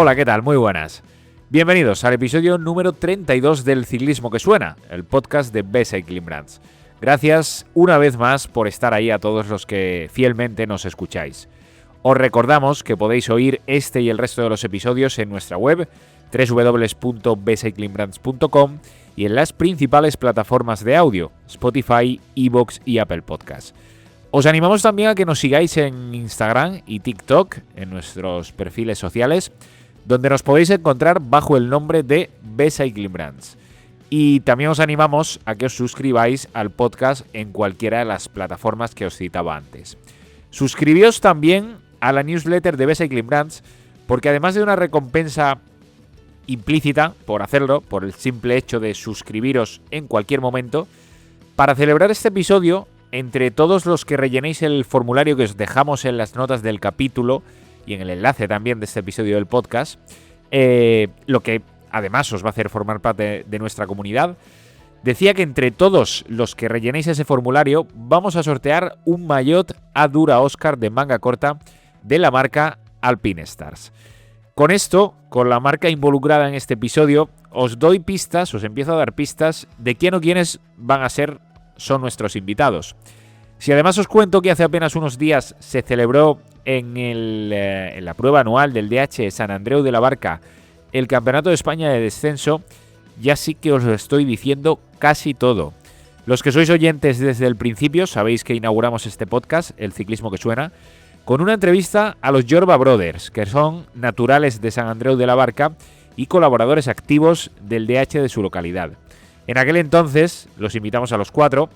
Hola, ¿qué tal? Muy buenas. Bienvenidos al episodio número 32 del Ciclismo que Suena, el podcast de Best Cycling Brands. Gracias una vez más por estar ahí a todos los que fielmente nos escucháis. Os recordamos que podéis oír este y el resto de los episodios en nuestra web www.bestcyclingbrands.com y en las principales plataformas de audio, Spotify, iVoox y Apple Podcasts. Os animamos también a que nos sigáis en Instagram y TikTok, en nuestros perfiles sociales, donde nos podéis encontrar bajo el nombre de Best Cycling Brands. Y también os animamos a que os suscribáis al podcast en cualquiera de las plataformas que os citaba antes. Suscribíos también a la newsletter de Best Cycling Brands, porque además de una recompensa implícita por hacerlo, por el simple hecho de suscribiros en cualquier momento, para celebrar este episodio, entre todos los que rellenéis el formulario que os dejamos en las notas del capítulo y en el enlace también de este episodio del podcast, lo que además os va a hacer formar parte de nuestra comunidad, decía que entre todos los que rellenéis ese formulario vamos a sortear un maillot Adura Oscar de manga corta de la marca Alpine Stars. Con esto, con la marca involucrada en este episodio, os doy pistas, os empiezo a dar pistas de quién o quiénes son nuestros invitados. Si además os cuento que hace apenas unos días se celebró en la prueba anual del DH San Andreu de la Barca el Campeonato de España de Descenso, ya sí que os lo estoy diciendo casi todo. Los que sois oyentes desde el principio sabéis que inauguramos este podcast, El Ciclismo que Suena, con una entrevista a los Jorba Brothers, que son naturales de San Andreu de la Barca y colaboradores activos del DH de su localidad. En aquel entonces los invitamos a los cuatro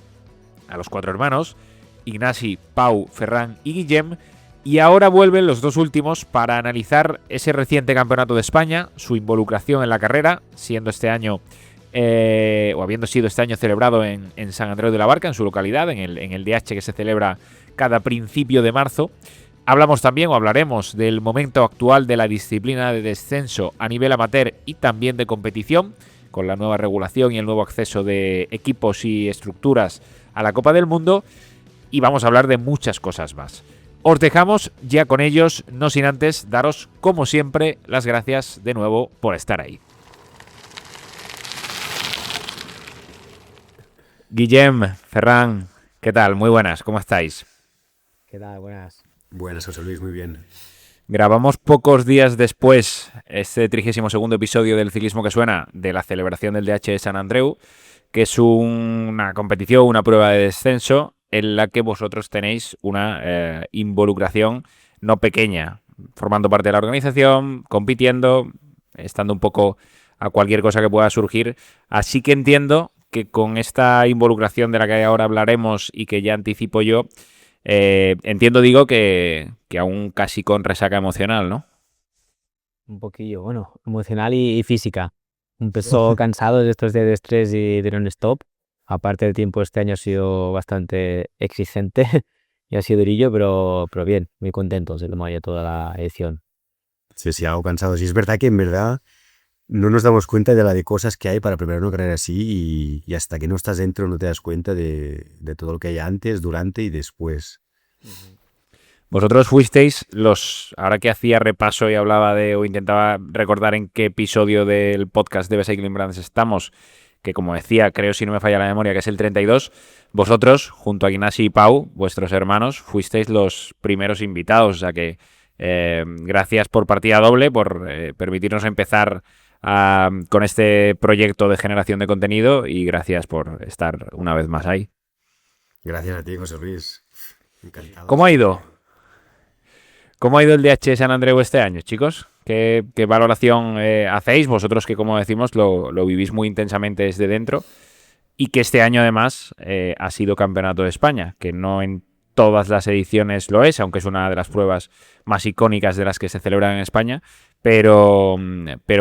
hermanos, Ignasi, Pau, Ferran y Guillem, y ahora vuelven los dos últimos para analizar ese reciente Campeonato de España, su involucración en la carrera, siendo este año, o habiendo sido este año celebrado en San Andreu de la Barca, en su localidad, en el DH que se celebra cada principio de marzo. Hablamos también, o hablaremos, del momento actual de la disciplina de descenso a nivel amateur y también de competición, con la nueva regulación y el nuevo acceso de equipos y estructuras a la Copa del Mundo, y vamos a hablar de muchas cosas más. Os dejamos ya con ellos, no sin antes daros, como siempre, las gracias de nuevo por estar ahí. Guillem, Ferran, ¿qué tal? Muy buenas, ¿cómo estáis? ¿Qué tal? Buenas. Buenas, José Luis, muy bien. Grabamos pocos días después este 32º episodio del Ciclismo que Suena de la celebración del DH de San Andreu, que es una competición, una prueba de descenso en la que vosotros tenéis una involucración no pequeña, formando parte de la organización, compitiendo, estando un poco a cualquier cosa que pueda surgir. Así que entiendo que con esta involucración de la que ahora hablaremos y que ya anticipo yo, digo que aún casi con resaca emocional, ¿no? Un poquillo, bueno, emocional y física. Empezó cansado de estos días de estrés y de non-stop. Aparte el tiempo este año ha sido bastante exigente y ha sido durillo, pero bien, muy contentos de cómo haya toda la edición. Sí, algo cansado. Sí, es verdad que en verdad no nos damos cuenta de la de cosas que hay para preparar una carrera así y hasta que no estás dentro no te das cuenta de todo lo que hay antes, durante y después. Vosotros fuisteis ahora que hacía repaso y hablaba o intentaba recordar en qué episodio del podcast de Best Cycling Brands estamos, que como decía, creo si no me falla la memoria, que es el 32, vosotros, junto a Ignasi y Pau, vuestros hermanos, fuisteis los primeros invitados, o sea que gracias por partida doble, por permitirnos empezar con este proyecto de generación de contenido y gracias por estar una vez más ahí. Gracias a ti, José Luis. Encantado. ¿Cómo ha ido? ¿Cómo ha ido el DH San Andreu este año, chicos? ¿Qué valoración hacéis? Vosotros que, como decimos, lo vivís muy intensamente desde dentro y que este año, además, ha sido Campeonato de España, que no en todas las ediciones lo es, aunque es una de las pruebas más icónicas de las que se celebran en España. Pero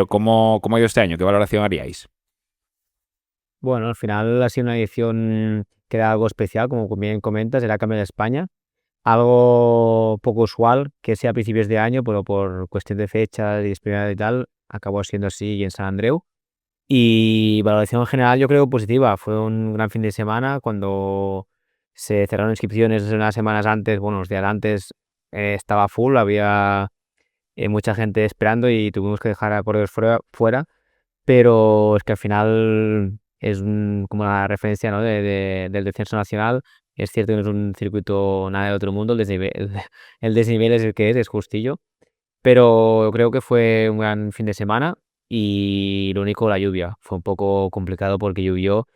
¿cómo ha ido este año? ¿Qué valoración haríais? Bueno, al final ha sido una edición que era algo especial, como bien comentas, era Campeonato de España. Algo poco usual que sea a principios de año, pero por cuestión de fechas y disponibilidad y tal, acabó siendo así en San Andreu. Y valoración general yo creo positiva. Fue un gran fin de semana cuando se cerraron inscripciones unas semanas antes, bueno, unos días antes estaba full, había mucha gente esperando y tuvimos que dejar a corredores fuera, pero es que al final es como la referencia, ¿no? Del descenso nacional. Es cierto que no es un circuito nada de otro mundo, el desnivel, el desnivel es el que es justillo, pero creo que fue un gran fin de semana y lo único, la lluvia. Fue un poco complicado porque llovió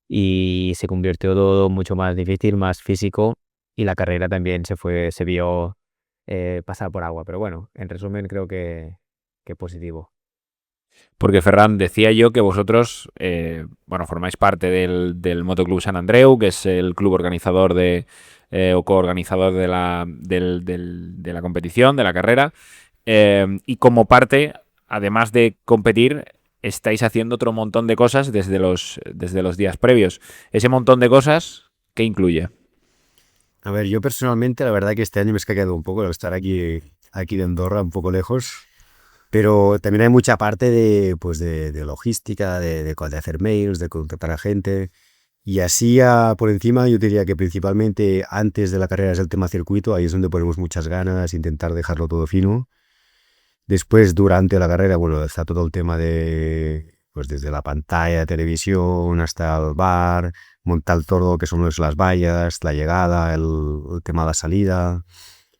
y se convirtió todo mucho más difícil, más físico y la carrera también se vio pasar por agua. Pero bueno, en resumen creo que positivo. Porque Ferran, decía yo que vosotros, bueno, formáis parte del Motoclub San Andreu, que es el club organizador o coorganizador de la competición, de la carrera, y como parte, además de competir, estáis haciendo otro montón de cosas desde los días previos. Ese montón de cosas, ¿qué incluye? A ver, yo personalmente la verdad que este año me he escaqueado un poco de estar aquí de Andorra, un poco lejos, pero también hay mucha parte de logística, de hacer mails, de contactar a gente. Y así por encima yo diría que principalmente antes de la carrera es el tema circuito, ahí es donde ponemos muchas ganas, intentar dejarlo todo fino. Después, durante la carrera, bueno, está todo el tema pues desde la pantalla de televisión hasta el bar, montar todo lo que son las vallas, la llegada, el tema de la salida.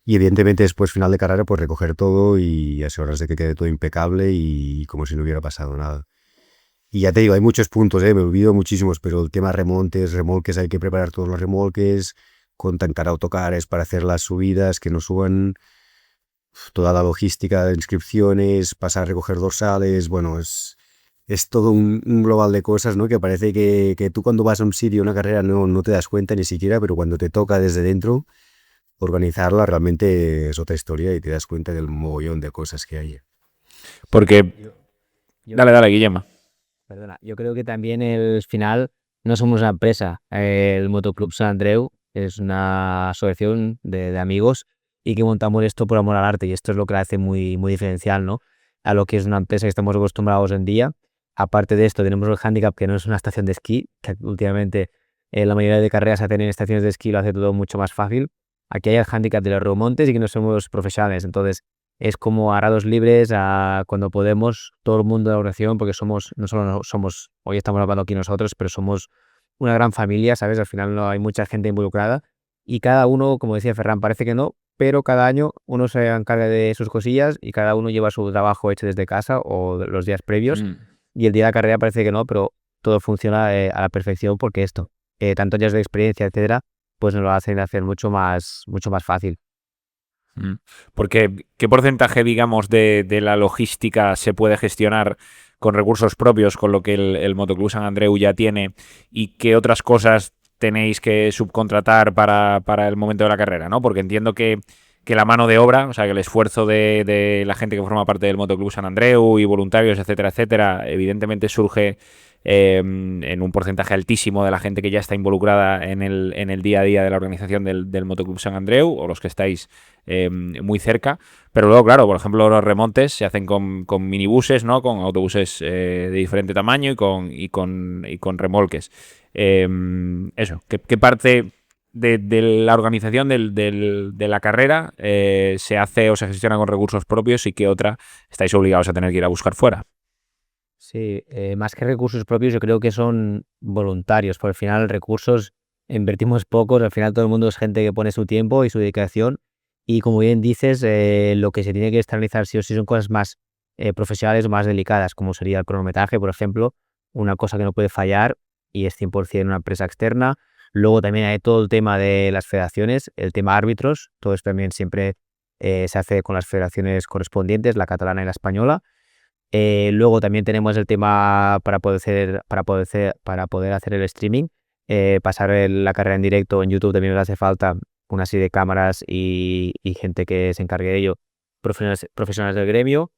Y evidentemente después, final de carrera, pues recoger todo y asegurarse de que quede todo impecable y como si no hubiera pasado nada. Y ya te digo, hay muchos puntos, me olvido muchísimos, pero el tema remontes, remolques, hay que preparar todos los remolques, contactar autocares para hacer las subidas, que no suban toda la logística de inscripciones, pasar a recoger dorsales, bueno, es todo un global de cosas, ¿no? Que parece que tú cuando vas a un sitio, una carrera, no te das cuenta ni siquiera, pero cuando te toca desde dentro, organizarla realmente es otra historia y te das cuenta del mogollón de cosas que hay. Porque, Yo dale, creo, dale, Guillema. perdona, yo creo que también el final no somos una empresa. El Motoclub San Andreu es una asociación de amigos y que montamos esto por amor al arte y esto es lo que la hace muy, muy diferencial, ¿no? A lo que es una empresa que estamos acostumbrados hoy en día. Aparte de esto, tenemos el handicap que no es una estación de esquí, que últimamente la mayoría de carreras se hacen en estaciones de esquí, lo hace todo mucho más fácil. Aquí hay el handicap de los remontes y que no somos profesionales, entonces es como a rados libres, cuando podemos, todo el mundo de la organización, porque no solo somos, hoy estamos hablando aquí nosotros, pero somos una gran familia, ¿sabes? Al final no hay mucha gente involucrada y cada uno, como decía Ferran, parece que no, pero cada año uno se encarga de sus cosillas y cada uno lleva su trabajo hecho desde casa o los días previos Mm. y el día de la carrera parece que no, pero todo funciona a la perfección porque tanto años de experiencia, etcétera, pues nos lo hacen hacer mucho más fácil. Mm. Porque, ¿qué porcentaje, digamos, de la logística se puede gestionar con recursos propios, con lo que el Motoclub San Andreu ya tiene, y qué otras cosas tenéis que subcontratar para el momento de la carrera, ¿no? Porque entiendo que la mano de obra, o sea, que el esfuerzo de la gente que forma parte del Motoclub San Andreu y voluntarios, etcétera, evidentemente surge en un porcentaje altísimo de la gente que ya está involucrada en el día a día de la organización del Motoclub San Andreu, o los que estáis muy cerca. Pero luego, claro, por ejemplo, los remontes se hacen con minibuses, ¿no? Con autobuses de diferente tamaño y con remolques. Eso, ¿qué parte de la organización de la carrera se hace o se gestiona con recursos propios y qué otra estáis obligados a tener que ir a buscar fuera? Sí, más que recursos propios, yo creo que son voluntarios, porque al final recursos invertimos pocos, al final todo el mundo es gente que pone su tiempo y su dedicación, y como bien dices, lo que se tiene que externalizar sí o sí son cosas más profesionales o más delicadas, como sería el cronometraje, por ejemplo, una cosa que no puede fallar y es 100% una empresa externa. Luego también hay todo el tema de las federaciones, el tema árbitros, todo esto también siempre se hace con las federaciones correspondientes, la catalana y la española. Luego también tenemos el tema para poder hacer el streaming, pasar la carrera en directo en YouTube también nos hace falta una serie de cámaras y gente que se encargue de ello, profesionales del gremio.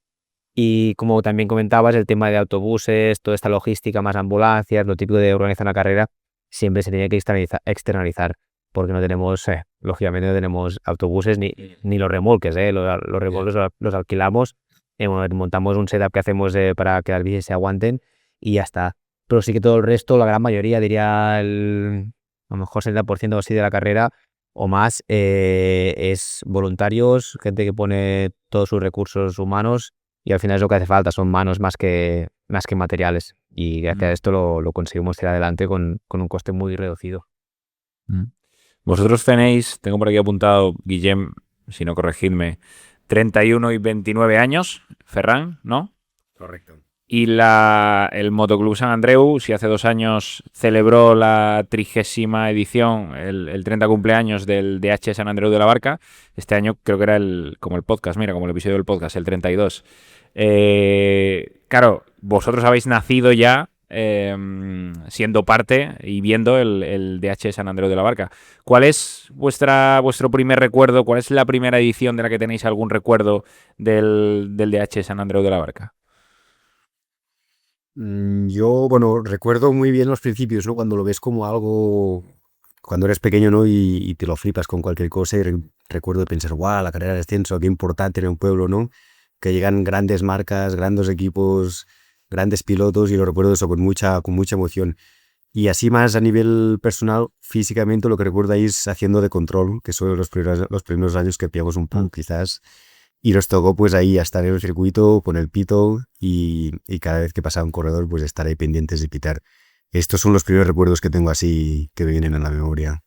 Y como también comentabas, el tema de autobuses, toda esta logística, más ambulancias, lo típico de organizar una carrera, siempre se tiene que externalizar, porque no tenemos, lógicamente no tenemos autobuses ni los remolques, los remolques los alquilamos, montamos un setup que hacemos para que las bicis se aguanten y ya está. Pero sí que todo el resto, la gran mayoría, diría a lo mejor 70% o así de la carrera, o más, es voluntarios, gente que pone todos sus recursos humanos y al final es lo que hace falta, son manos más que materiales. Y gracias a esto lo conseguimos tirar adelante con un coste muy reducido. Vosotros tenéis, tengo por aquí apuntado, Guillem, si no corregidme, 31 y 29 años, Ferran, ¿no? Correcto. Y el Motoclub San Andreu, si hace 2 años celebró la 30ª edición, el 30 cumpleaños del DH San Andreu de la Barca, este año creo que era como el podcast, mira, como el episodio del podcast, el 32. Claro, vosotros habéis nacido ya siendo parte y viendo el DH San Andreu de la Barca. ¿Cuál es vuestro primer recuerdo? ¿Cuál es la primera edición de la que tenéis algún recuerdo del DH San Andreu de la Barca? Yo, bueno, recuerdo muy bien los principios, ¿no? Cuando lo ves como algo, cuando eres pequeño, ¿no? Y te lo flipas con cualquier cosa y recuerdo de pensar, guau, la carrera de ascenso, qué importante en un pueblo, ¿no? Que llegan grandes marcas, grandes equipos, grandes pilotos y lo recuerdo eso con mucha emoción. Y así más a nivel personal, físicamente lo que recuerdo ahí es haciendo de control, que son los primeros años que pillamos un poco quizás. Y nos tocó pues ahí estar en el circuito con el pito y cada vez que pasaba un corredor pues estar ahí pendientes de pitar. Estos son los primeros recuerdos que tengo así que me vienen a la memoria.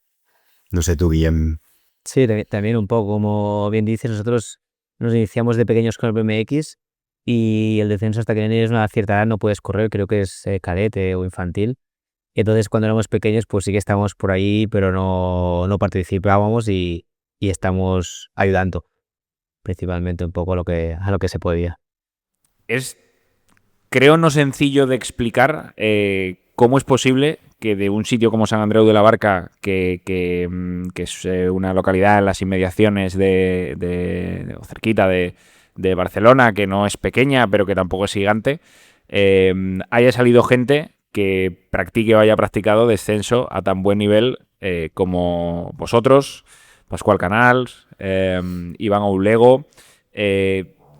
No sé tú, Guillem. Sí, también un poco, como bien dices, nosotros nos iniciamos de pequeños con el BMX y el descenso hasta que no tienes una cierta edad no puedes correr, creo que es cadete o infantil. Entonces cuando éramos pequeños pues sí que estábamos por ahí, pero no participábamos y estamos ayudando principalmente un poco a lo que se podía. Es, creo, no sencillo de explicar cómo es posible que de un sitio como San Andreu de la Barca, que es una localidad en las inmediaciones o cerquita de Barcelona, que no es pequeña, pero que tampoco es gigante, haya salido gente que practique o haya practicado descenso a tan buen nivel como vosotros, Pascual Canals, Iván Oulego.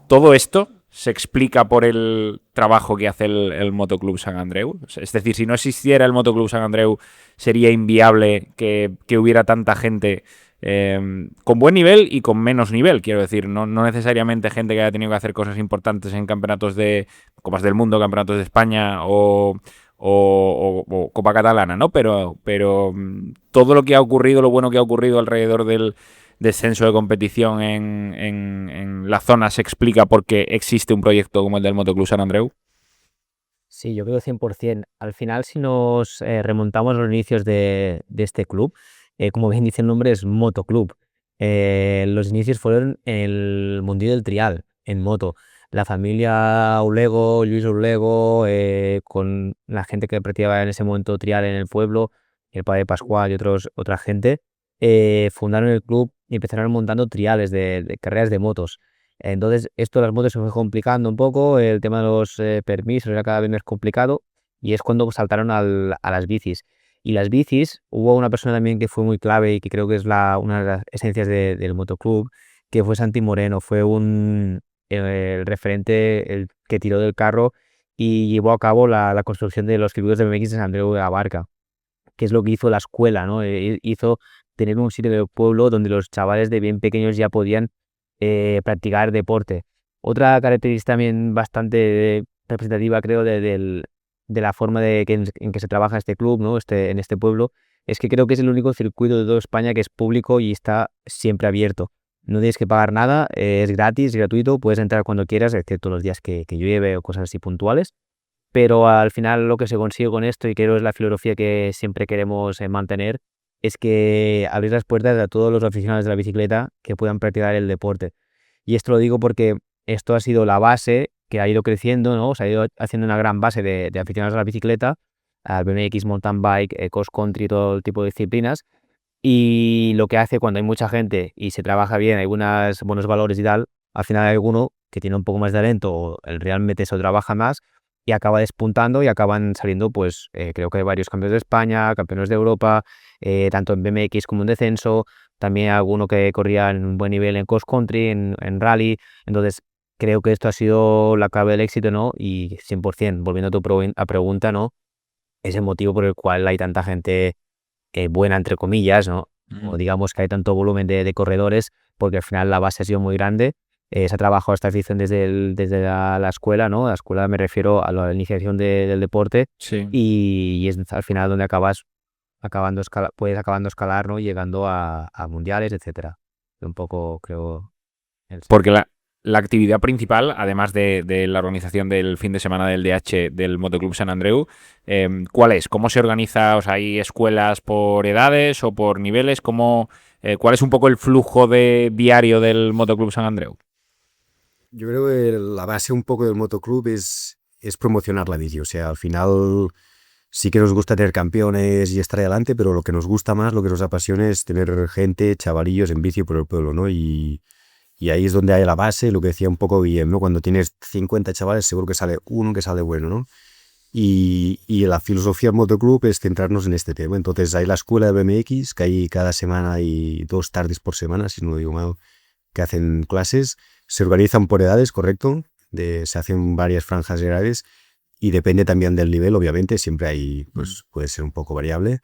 Todo esto se explica por el trabajo que hace el Motoclub San Andreu. Es decir, si no existiera el Motoclub San Andreu, sería inviable que hubiera tanta gente con buen nivel y con menos nivel. Quiero decir, no necesariamente gente que haya tenido que hacer cosas importantes en campeonatos de Copas del Mundo, campeonatos de España o Copa Catalana, ¿no? Pero todo lo que ha ocurrido, lo bueno que ha ocurrido alrededor del descenso de competición en la zona se explica porque existe un proyecto como el del Motoclub San Andreu. Sí, yo creo 100%. Al final, si nos remontamos a los inicios de este club, como bien dice el nombre, es Motoclub. Los inicios fueron en el mundillo del trial, en moto. La familia Ulego, Luis Ulego, con la gente que practicaba en ese momento trial en el pueblo, el padre Pascual y otra gente, fundaron el club y empezaron montando triales de carreras de motos. Entonces, esto de las motos se fue complicando un poco, el tema de los permisos era cada vez más complicado y es cuando saltaron a las bicis. Y las bicis, hubo una persona también que fue muy clave y que creo que es una de las esencias del motoclub, que fue Santi Moreno, fue el referente, el que tiró del carro y llevó a cabo la construcción de los circuitos de BMX de San Andreu de la Barca, que es lo que hizo la escuela, ¿no? Hizo tener un sitio del pueblo donde los chavales de bien pequeños ya podían practicar deporte. Otra característica también bastante representativa, creo, de la forma en que se trabaja este club, ¿no? En este pueblo, es que creo que es el único circuito de toda España que es público y está siempre abierto. No tienes que pagar nada, es gratis, gratuito, puedes entrar cuando quieras, excepto los días que llueve o cosas así puntuales. Pero al final lo que se consigue con esto, y creo es la filosofía que siempre queremos mantener, es que abrir las puertas a todos los aficionados de la bicicleta que puedan practicar el deporte. Y esto lo digo porque esto ha sido la base que ha ido creciendo, ¿no? Se ha ido haciendo una gran base de aficionados a la bicicleta, al BMX, mountain bike, cross country, todo el tipo de disciplinas. Y lo que hace cuando hay mucha gente y se trabaja bien, hay buenos valores y tal, al final hay alguno que tiene un poco más de talento o realmente se trabaja más y acaba despuntando y acaban saliendo, pues creo que hay varios campeones de España, campeones de Europa, tanto en BMX como en descenso, también alguno que corría en un buen nivel en cross country, en rally. Entonces creo que esto ha sido la clave del éxito, ¿no? Y 100%, volviendo a tu pregunta, ¿no? Es el motivo por el cual hay tanta gente buena, entre comillas, ¿no? o digamos que hay tanto volumen de corredores, porque al final la base ha sido muy grande. Se ha trabajado esta afición desde la escuela, ¿no? La escuela me refiero a la iniciación del deporte Sí. y es al final donde puedes acabando escalar, ¿no? Llegando a mundiales, etcétera. Un poco, creo, el Porque la actividad principal, además de la organización del fin de semana del DH del Motoclub Sant Andreu, ¿cuál es? ¿Cómo se organiza? O sea, ¿hay escuelas por edades o por niveles? ¿Cuál es un poco el flujo diario del Motoclub Sant Andreu? Yo creo que la base un poco del motoclub es promocionar la bici. O sea, al final sí que nos gusta tener campeones y estar adelante, pero lo que nos gusta más, lo que nos apasiona es tener gente, chavalillos en bici por el pueblo, ¿no? Y ahí es donde hay la base, lo que decía un poco Guillem, ¿no? Cuando tienes 50 chavales, seguro que sale uno que sale bueno, ¿no? Y la filosofía del motoclub es centrarnos en este tema. Entonces hay la escuela de BMX, que hay cada semana hay 2 tardes por semana, si no lo digo mal, que hacen clases. Se organizan por edades, correcto. Se hacen varias franjas de edades y depende también del nivel, obviamente. Siempre hay, pues puede ser un poco variable.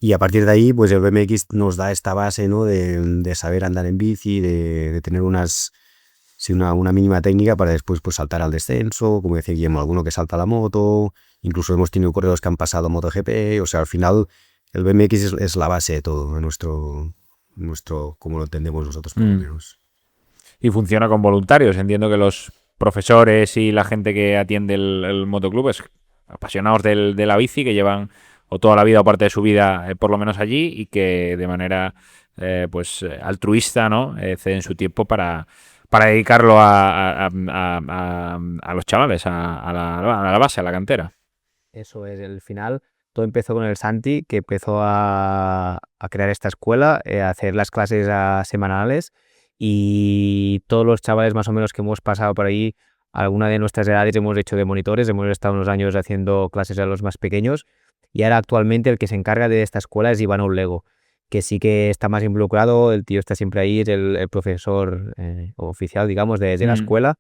Y a partir de ahí, pues el BMX nos da esta base, ¿no? de saber andar en bici, de tener una mínima técnica para después pues saltar al descenso, como decía Guillermo, alguno que salta a la moto, incluso hemos tenido corredores que han pasado a MotoGP. O sea, al final el BMX es la base de todo, nuestro como lo entendemos nosotros por lo menos. Y funciona con voluntarios. Entiendo que los profesores y la gente que atiende el motoclub es apasionados de la bici, que llevan o toda la vida o parte de su vida por lo menos allí, y que de manera altruista, ¿no? Ceden su tiempo para dedicarlo a los chavales, a la base, a la cantera. Eso es, el final. Todo empezó con el Santi, que empezó a crear esta escuela, a hacer las clases semanales, y todos los chavales más o menos que hemos pasado por ahí, alguna de nuestras edades hemos hecho de monitores, hemos estado unos años haciendo clases a los más pequeños, y ahora actualmente el que se encarga de esta escuela es Iván Ollego, que sí que está más involucrado. El tío está siempre ahí, es el profesor oficial, digamos, de la escuela,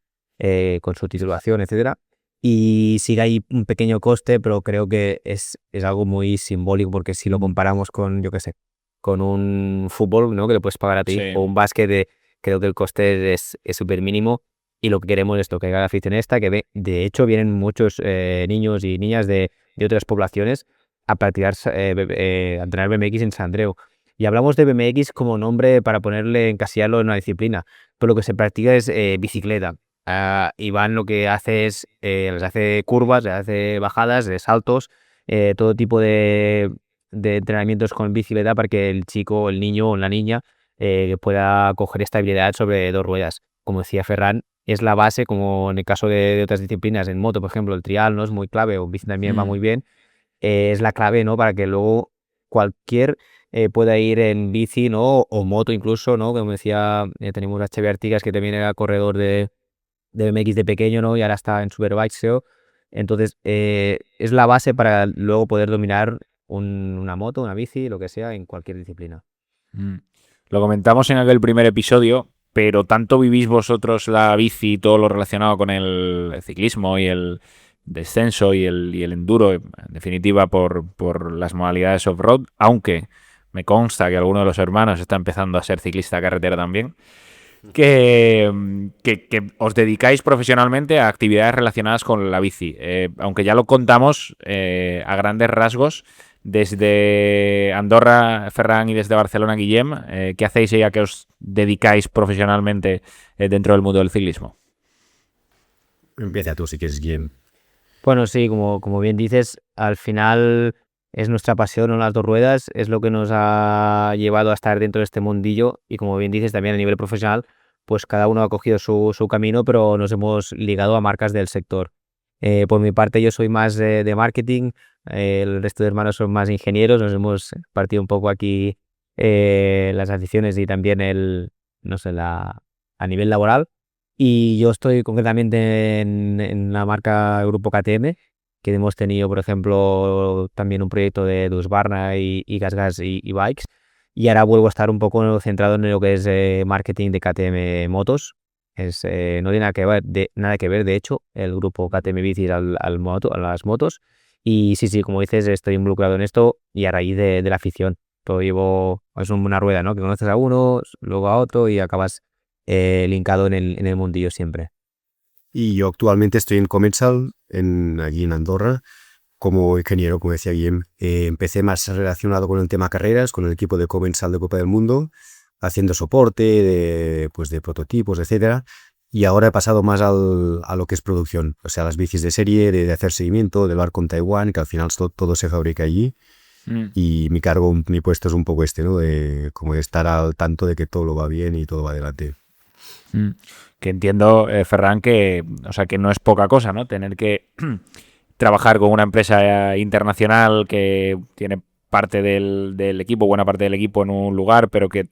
con su titulación, etcétera. Y sí que hay un pequeño coste, pero creo que es algo muy simbólico, porque si lo comparamos con, yo qué sé, con un fútbol, ¿no? Que le puedes pagar a ti, Sí. o un básquet, creo que el coste es súper mínimo, y lo que queremos es esto, que haga la afición esta, de hecho vienen muchos niños y niñas de otras poblaciones a practicar, a entrenar BMX en Sant Andreu. Y hablamos de BMX como nombre para ponerle, encasillarlo en una disciplina, pero lo que se practica es bicicleta. Iván lo que hace es, les hace curvas, les hace bajadas, de saltos, todo tipo de entrenamientos con bicicleta para que el chico, el niño o la niña pueda coger estabilidad sobre 2 ruedas. Como decía Ferran, es la base, como en el caso de otras disciplinas, en moto, por ejemplo, el trial no es muy clave, o en bici también va muy bien. Es la clave, ¿no? Para que luego cualquier pueda ir en bici, ¿no? O moto incluso, ¿no? Como decía, tenemos a Xavi Artigas, que también era corredor de BMX de pequeño, ¿no? Y ahora está en Superbike, SEO. Entonces, es la base para luego poder dominar una moto, una bici, lo que sea, en cualquier disciplina. Lo comentamos en aquel primer episodio, pero tanto vivís vosotros la bici y todo lo relacionado con el ciclismo y el descenso y el enduro, en definitiva por las modalidades off-road, aunque me consta que alguno de los hermanos está empezando a ser ciclista carretera también, que os dedicáis profesionalmente a actividades relacionadas con la bici. Aunque ya lo contamos a grandes rasgos, desde Andorra, Ferran, y desde Barcelona, Guillem, ¿qué hacéis y a qué os dedicáis profesionalmente dentro del mundo del ciclismo? Empieza tú si quieres, Guillem. Bueno, sí, como bien dices, al final es nuestra pasión, ¿no? Las 2 ruedas es lo que nos ha llevado a estar dentro de este mundillo, y como bien dices, también a nivel profesional, pues cada uno ha cogido su camino, pero nos hemos ligado a marcas del sector. Por mi parte, yo soy más de marketing, el resto de hermanos son más ingenieros, nos hemos partido un poco aquí las aficiones y también no sé, a nivel laboral. Y yo estoy concretamente en la marca Grupo KTM, que hemos tenido, por ejemplo, también un proyecto de Husqvarna y GasGas y Bikes. Y ahora vuelvo a estar un poco centrado en lo que es marketing de KTM Motos. No tiene nada que ver, de hecho, el grupo KTM Bicis a las motos. Y sí, como dices, estoy involucrado en esto, y a raíz de la afición. todo es una rueda, ¿no? Que conoces a uno, luego a otro y acabas linkado en el mundillo siempre. Y yo actualmente estoy en Comensal, aquí en Andorra, como ingeniero, como decía Guillem. Empecé más relacionado con el tema carreras, con el equipo de Comensal de Copa del Mundo, haciendo soporte de prototipos, etcétera. Y ahora he pasado más a lo que es producción, o sea, las bicis de serie, de hacer seguimiento, del barco en Taiwán, que al final todo se fabrica allí. Y mi puesto es un poco ¿no? Como de estar al tanto de que todo lo va bien y todo va adelante. Que entiendo, Ferran, o sea, que no es poca cosa, ¿no? Tener que trabajar con una empresa internacional que tiene parte del equipo, buena parte del equipo en un lugar, pero que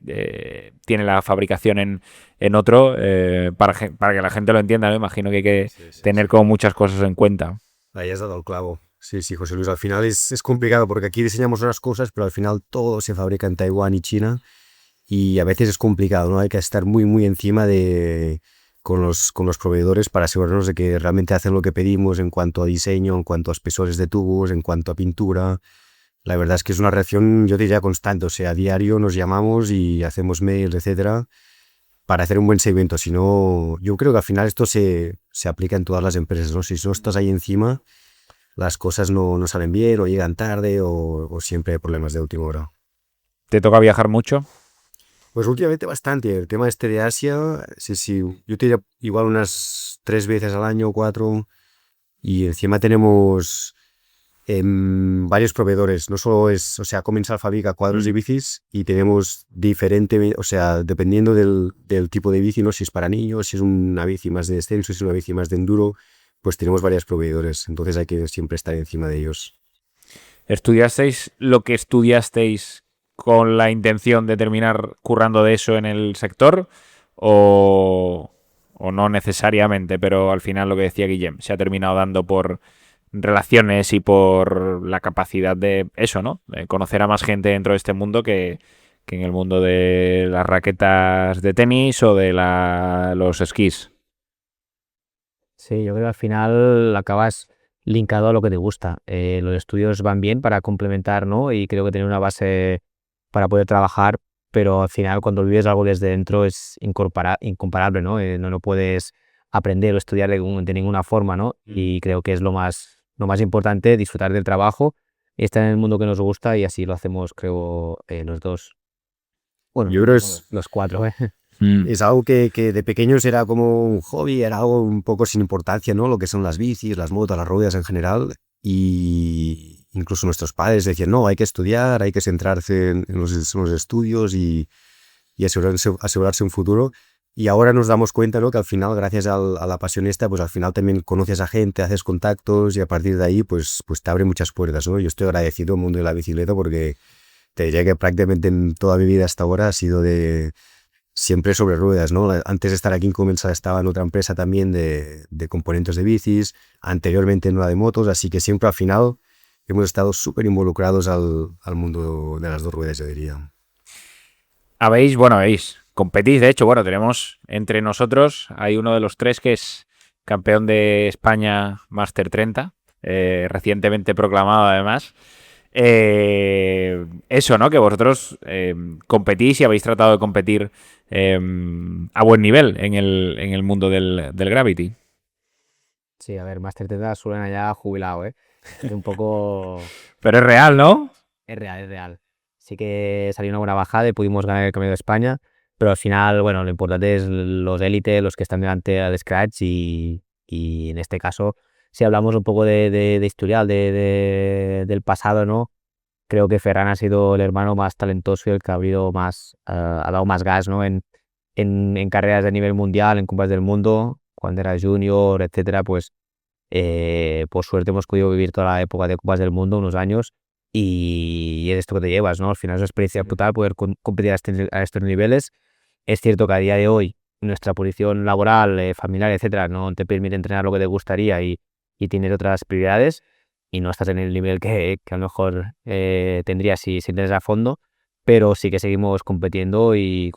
tiene la fabricación en otro, para que la gente lo entienda, ¿no? Imagino que hay que tener como muchas cosas en cuenta. Ahí has dado el clavo. Sí, José Luis, al final es complicado porque aquí diseñamos unas cosas, pero al final todo se fabrica en Taiwán y China y a veces es complicado, ¿no? Hay que estar muy, muy encima con los proveedores para asegurarnos de que realmente hacen lo que pedimos en cuanto a diseño, en cuanto a espesores de tubos, en cuanto a pintura. La verdad es que es una reacción, yo diría, constante. O sea, a diario nos llamamos y hacemos mails, etcétera, para hacer un buen seguimiento. Si no, yo creo que al final esto se aplica en todas las empresas, ¿no? Si no estás ahí encima, las cosas no salen bien o llegan tarde o siempre hay problemas de última hora. ¿Te toca viajar mucho? Pues últimamente bastante. El tema de Asia, sí. Yo te diría igual unas 3 veces al año, 4. Y encima tenemos varios proveedores. No solo o sea, Comensal fabrica cuadros de bicis y tenemos o sea, dependiendo del tipo de bici, ¿no? Si es para niños, si es una bici más de descenso, si es una bici más de enduro, pues tenemos varios proveedores. Entonces hay que siempre estar encima de ellos. ¿Estudiasteis lo que estudiasteis con la intención de terminar currando de eso en el sector? ¿O no necesariamente? Pero al final lo que decía Guillem, se ha terminado dando por relaciones y por la capacidad de eso, ¿no? De conocer a más gente dentro de este mundo que en el mundo de las raquetas de tenis o de los esquís. Sí, yo creo que al final acabas linkado a lo que te gusta. Los estudios van bien para complementar, ¿no? Y creo que tener una base para poder trabajar, pero al final cuando vives algo desde dentro es incomparable, ¿no? No lo puedes aprender o estudiar de ninguna forma, ¿no? Y creo que es lo más importante, disfrutar del trabajo y estar en el mundo que nos gusta y así lo hacemos, creo, los dos. Bueno, Yo creo que los cuatro, ¿eh? es algo que de pequeños era como un hobby, era algo un poco sin importancia, ¿no? Lo que son las bicis, las motos, las ruedas en general. Y incluso nuestros padres decían, no, hay que estudiar, hay que centrarse en los estudios y asegurarse un futuro. Y ahora nos damos cuenta, ¿no? Que al final, gracias a la pasión esta, pues al final también conoces a gente, haces contactos y a partir de ahí, pues te abre muchas puertas, ¿no? Yo estoy agradecido al mundo de la bicicleta porque te diría que prácticamente en toda mi vida hasta ahora ha sido siempre sobre ruedas, ¿no? Antes de estar aquí en Comensal estaba en otra empresa también de componentes de bicis, anteriormente en una de motos, así que siempre al final hemos estado súper involucrados al mundo de las dos ruedas, yo diría. Competís, de hecho, tenemos entre nosotros, hay uno de los tres que es campeón de España Master 30, recientemente proclamado además. Eso, ¿no? Que vosotros competís y habéis tratado de competir a buen nivel en el mundo del Gravity. Sí, a ver, Master Teta suelen allá jubilado, ¿eh? Es un poco... Pero es real, ¿no? Es real, es real. Sí que salió una buena bajada y pudimos ganar el Campeonato de España, pero al final, bueno, lo importante es los élites, los que están delante de Scratch y en este caso, si hablamos un poco de historial, del pasado, ¿no? Creo que Ferran ha sido el hermano más talentoso y el que ha dado más gas, ¿no? En carreras de nivel mundial, en Copas del Mundo, cuando era junior, etcétera, pues por suerte hemos podido vivir toda la época de Copas del Mundo, unos años, y es esto que te llevas, ¿no? Al final es una experiencia brutal poder competir a estos niveles. Es cierto que a día de hoy nuestra posición laboral, familiar, etcétera, no te permite entrenar lo que te gustaría y tienes otras prioridades y no estás en el nivel que a lo mejor tendrías si entras a fondo, pero sí que seguimos compitiendo y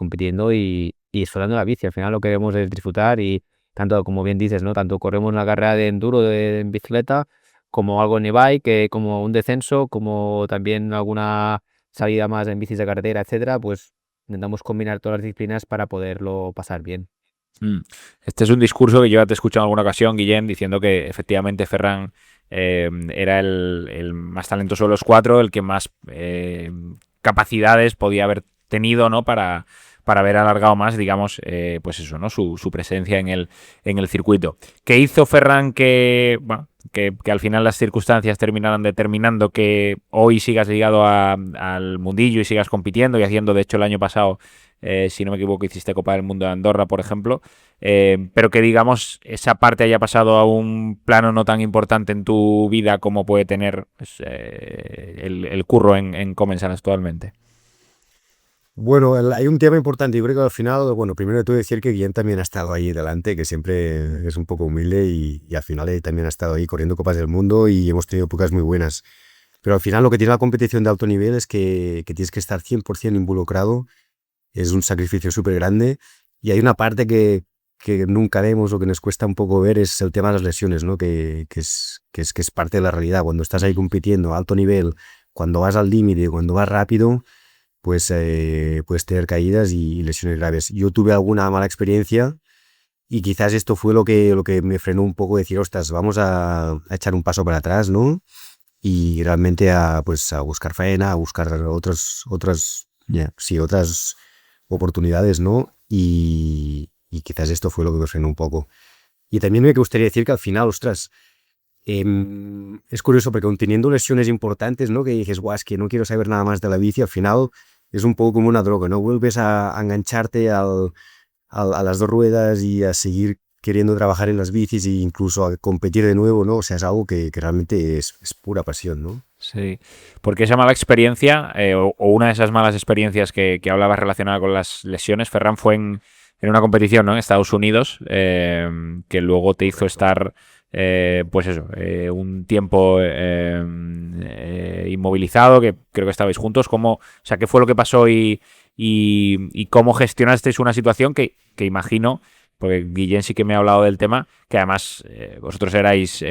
disfrutando de la bici. Al final lo que queremos es disfrutar y tanto como bien dices, ¿no? Tanto corremos una carrera de enduro en bicicleta, como algo en e-bike, como un descenso, como también alguna salida más en bicis de carretera, etcétera, pues intentamos combinar todas las disciplinas para poderlo pasar bien. Este es un discurso que yo ya te he escuchado en alguna ocasión, Guillem, diciendo que efectivamente Ferran era el más talentoso de los cuatro, el que más capacidades podía haber tenido, ¿no? Para haber alargado más, digamos, pues eso, ¿no? Su presencia en el circuito. ¿Qué hizo Ferran que, bueno, que al final las circunstancias terminaran determinando que hoy sigas ligado al mundillo y sigas compitiendo y haciendo, de hecho, el año pasado, si no me equivoco, hiciste Copa del Mundo de Andorra, por ejemplo, pero que, digamos, esa parte haya pasado a un plano no tan importante en tu vida como puede tener pues, el curro en Comensal actualmente? Bueno, hay un tema importante. Yo creo que al final, bueno, primero te voy a decir que Guillem también ha estado ahí delante, que siempre es un poco humilde y al final él también ha estado ahí corriendo Copas del Mundo y hemos tenido épocas muy buenas. Pero al final lo que tiene la competición de alto nivel es que tienes que estar 100% involucrado. Es un sacrificio súper grande y hay una parte que nunca vemos o que nos cuesta un poco ver, es el tema de las lesiones, ¿no? Que es parte de la realidad. Cuando estás ahí compitiendo a alto nivel, cuando vas al límite, cuando vas rápido, pues puedes tener caídas y lesiones graves. Yo tuve alguna mala experiencia y quizás esto fue lo que me frenó un poco, decir, ostras, vamos a echar un paso para atrás, ¿no? Y realmente pues a buscar faena, a buscar otras oportunidades, ¿no? Y quizás esto fue lo que me frenó un poco. Y también me gustaría decir que al final, ostras, es curioso porque aun teniendo lesiones importantes, ¿no? Que dices, guau, es que no quiero saber nada más de la bici, al final es un poco como una droga, ¿no? Vuelves a engancharte a las dos ruedas y a seguir queriendo trabajar en las bicis e incluso a competir de nuevo, ¿no? O sea, es algo que realmente es pura pasión, ¿no? Sí, porque esa mala experiencia, o una de esas malas experiencias que hablabas relacionada con las lesiones, Ferran, fue en una competición, ¿no? En Estados Unidos, que luego te hizo estar, pues eso, un tiempo inmovilizado, que creo que estabais juntos. O sea, ¿qué fue lo que pasó y cómo gestionasteis una situación que imagino, porque Guillén sí que me ha hablado del tema, que además vosotros erais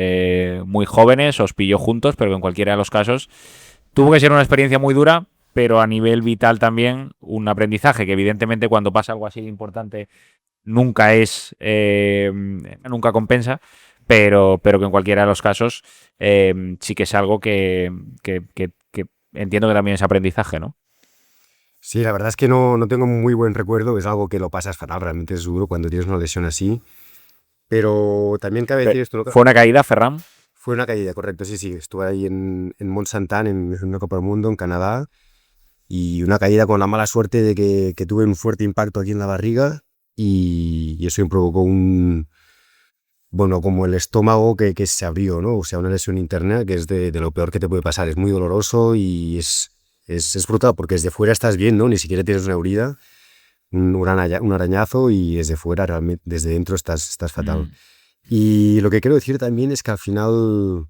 muy jóvenes, os pilló juntos, pero que en cualquiera de los casos tuvo que ser una experiencia muy dura, pero a nivel vital también un aprendizaje, que evidentemente cuando pasa algo así de importante nunca nunca compensa, pero que en cualquiera de los casos sí que es algo que entiendo que también es aprendizaje, ¿no? Sí, la verdad es que no tengo muy buen recuerdo, es algo que lo pasas fatal, realmente es duro cuando tienes una lesión así, pero también cabe decir esto, ¿no? ¿Fue una caída, Ferran? Fue una caída, correcto, sí, estuve ahí en Mont-Saint-Anne, en una Copa del Mundo en Canadá, y una caída con la mala suerte de que tuve un fuerte impacto aquí en la barriga y eso me provocó bueno, como el estómago que se abrió, ¿no? O sea, una lesión interna que es de lo peor que te puede pasar, es muy doloroso y es brutal porque desde fuera estás bien, ¿no? Ni siquiera tienes una herida, un arañazo y desde fuera, realmente, desde dentro estás fatal. Y lo que quiero decir también es que al final,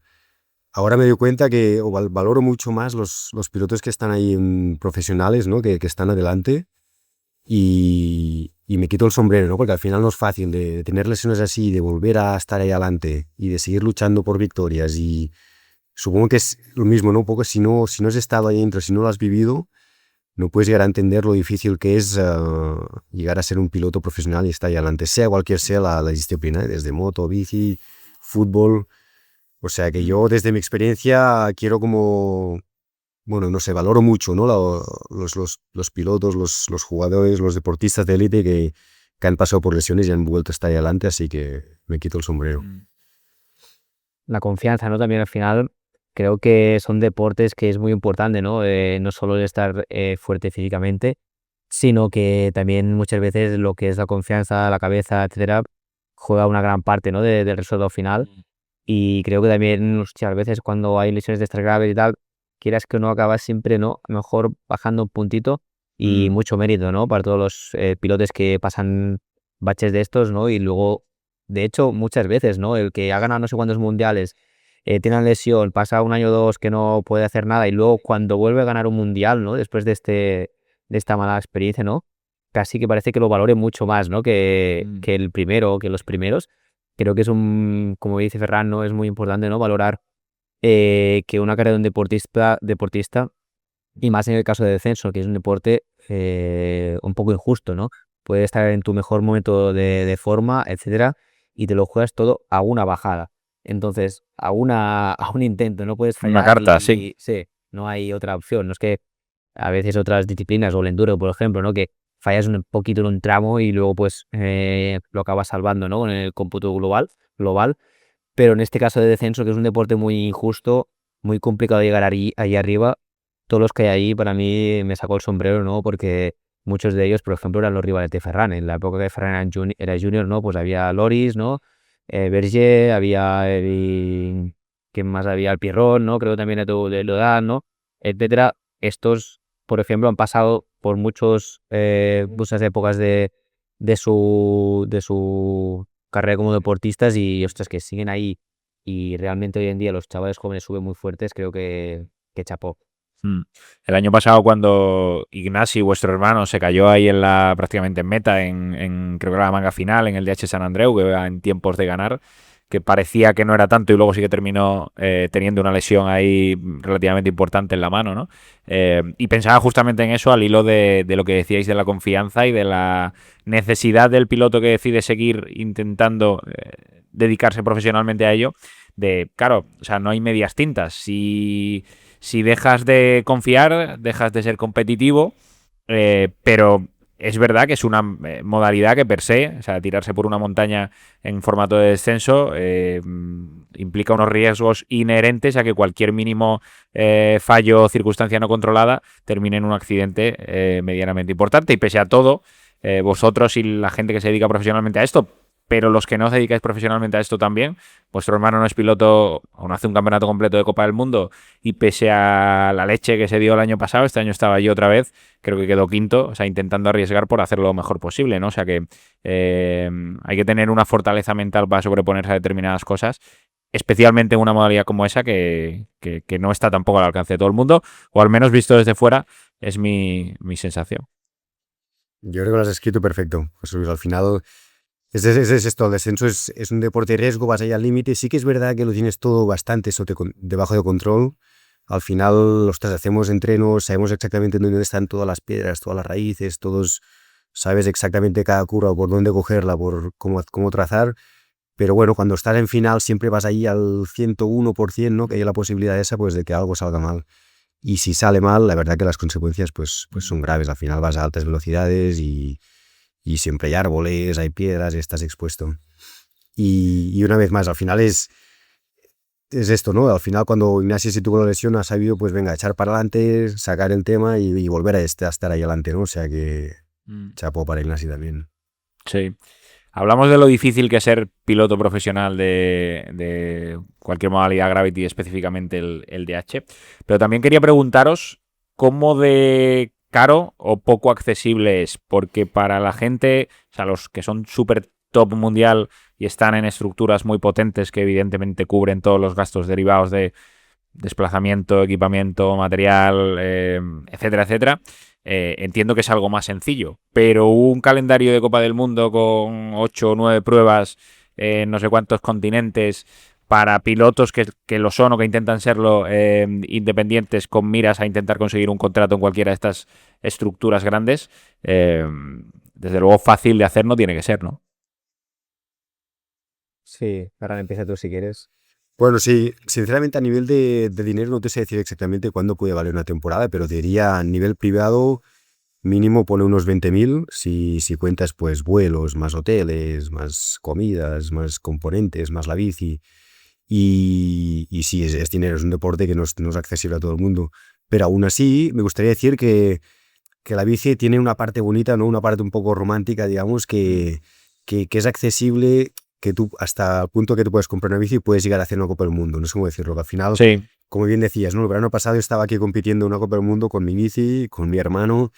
ahora me doy cuenta que valoro mucho más los pilotos que están ahí profesionales, ¿no? Que están adelante y me quito el sombrero, ¿no? Porque al final no es fácil de tener lesiones así, de volver a estar ahí adelante y de seguir luchando por victorias y supongo que es lo mismo, ¿no? Un poco si no has estado ahí dentro, si no lo has vivido, no puedes llegar a entender lo difícil que es llegar a ser un piloto profesional y estar ahí adelante, sea cualquier sea la disciplina, desde moto, bici, fútbol. O sea que yo desde mi experiencia quiero como, bueno, no sé, valoro mucho, ¿no? Los pilotos, los jugadores, los deportistas de élite que han pasado por lesiones y han vuelto a estar ahí adelante, así que me quito el sombrero. La confianza, ¿no? También al final creo que son deportes que es muy importante, ¿no? No solo el estar fuerte físicamente, sino que también muchas veces lo que es la confianza, la cabeza, etcétera, juega una gran parte, ¿no? Del resultado final. Y creo que también, hostia, a veces cuando hay lesiones de estas graves y tal, quieras que no acabas siempre, ¿no? A lo mejor bajando un puntito y mucho mérito, ¿no? Para todos los pilotos que pasan baches de estos, ¿no? Y luego, de hecho, muchas veces, ¿no? El que ha ganado no sé cuántos mundiales, tiene una lesión, pasa un año o dos que no puede hacer nada y luego cuando vuelve a ganar un mundial, ¿no? Después de esta mala experiencia, ¿no? Casi que parece que lo valore mucho más, ¿no? Que el primero, que los primeros. Creo que es como dice Ferran, ¿no? Es muy importante, ¿no? Valorar que una carrera de un deportista Y más en el caso de descenso, que es un deporte un poco injusto, ¿no? Puedes estar en tu mejor momento de forma, etcétera, y te lo juegas todo a una bajada. Entonces, a un intento, no puedes Una fallar carta, sí. y sí, no hay otra opción. No es que a veces otras disciplinas, o el enduro, por ejemplo, ¿no? Que fallas un poquito en un tramo y luego pues lo acabas salvando, ¿no? Con el cómputo global. Pero en este caso de descenso, que es un deporte muy injusto, muy complicado llegar ahí arriba, todos los que hay ahí para mí me sacó el sombrero, ¿no? Porque muchos de ellos, por ejemplo, eran los rivales de Ferran. En la época que Ferran era junior, ¿no? Pues había Loris, ¿no? Berger, había ¿quién más había? El Pierrot, ¿no? Creo también de Lodan, ¿no? Etcétera. Estos, por ejemplo, han pasado por muchas épocas de su carrera como deportistas y, ostras, que siguen ahí y realmente hoy en día los chavales jóvenes suben muy fuertes, creo que chapó. El año pasado cuando Ignasi, vuestro hermano, se cayó ahí prácticamente en meta, creo que era la manga final, en el DH San Andreu, que iba en tiempos de ganar, que parecía que no era tanto y luego sí que terminó teniendo una lesión ahí relativamente importante en la mano, ¿no? Y pensaba justamente en eso al hilo de lo que decíais de la confianza y de la necesidad del piloto que decide seguir intentando dedicarse profesionalmente a ello, claro, o sea, no hay medias tintas. Si dejas de confiar, dejas de ser competitivo, pero es verdad que es una modalidad que per se, o sea, tirarse por una montaña en formato de descenso implica unos riesgos inherentes a que cualquier mínimo fallo o circunstancia no controlada termine en un accidente medianamente importante. Y pese a todo, vosotros y la gente que se dedica profesionalmente a esto, pero los que no os dedicáis profesionalmente a esto también, vuestro hermano no es piloto, aún hace un campeonato completo de Copa del Mundo, y pese a la leche que se dio el año pasado, este año estaba yo otra vez, creo que quedó quinto, o sea, intentando arriesgar por hacerlo lo mejor posible, ¿no? O sea que hay que tener una fortaleza mental para sobreponerse a determinadas cosas, especialmente en una modalidad como esa que no está tampoco al alcance de todo el mundo, o al menos visto desde fuera, es mi sensación. Yo creo que lo has escrito perfecto, José Luis. Al final es esto, el descenso es un deporte de riesgo, vas ahí al límite. Sí que es verdad que lo tienes todo bastante debajo de control. Al final, hacemos entrenos, sabemos exactamente dónde están todas las piedras, todas las raíces, sabes exactamente cada curva, por dónde cogerla, por cómo trazar. Pero bueno, cuando estás en final siempre vas ahí al 101%, ¿no? Que hay la posibilidad esa, pues, de que algo salga mal. Y si sale mal, la verdad que las consecuencias pues son graves. Al final vas a altas velocidades y siempre hay árboles, hay piedras y estás expuesto. Y una vez más, al final es esto, ¿no? Al final cuando Ignasi se tuvo la lesión ha sabido, pues venga, echar para adelante, sacar el tema y volver a estar ahí adelante, ¿no? O sea que chapó para Ignasi también. Sí. Hablamos de lo difícil que es ser piloto profesional de cualquier modalidad Gravity, específicamente el DH, pero también quería preguntaros cómo de caro o poco accesible es, porque para la gente, o sea, los que son súper top mundial y están en estructuras muy potentes que evidentemente cubren todos los gastos derivados de desplazamiento, equipamiento, material, etcétera, etcétera. Entiendo que es algo más sencillo, pero un calendario de Copa del Mundo con 8 o 9 pruebas en no sé cuántos continentes para pilotos que lo son o que intentan serlo independientes con miras a intentar conseguir un contrato en cualquiera de estas estructuras grandes, desde luego fácil de hacer no tiene que ser, ¿no? Sí, ahora empieza tú si quieres. Bueno, sí, sinceramente a nivel de dinero no te sé decir exactamente cuándo puede valer una temporada, pero te diría a nivel privado mínimo pone unos 20.000 si cuentas pues vuelos, más hoteles, más comidas, más componentes, más la bici. Y sí, es dinero, es un deporte que no es accesible a todo el mundo. Pero aún así, me gustaría decir que la bici tiene una parte bonita, ¿no? Una parte un poco romántica, digamos, que es accesible, que tú, hasta el punto que tú puedes comprar una bici y puedes llegar a hacer una Copa del Mundo. No sé cómo decirlo, que al final, Sí. como bien decías, ¿no? El verano pasado estaba aquí compitiendo en una Copa del Mundo con mi bici, con mi hermano,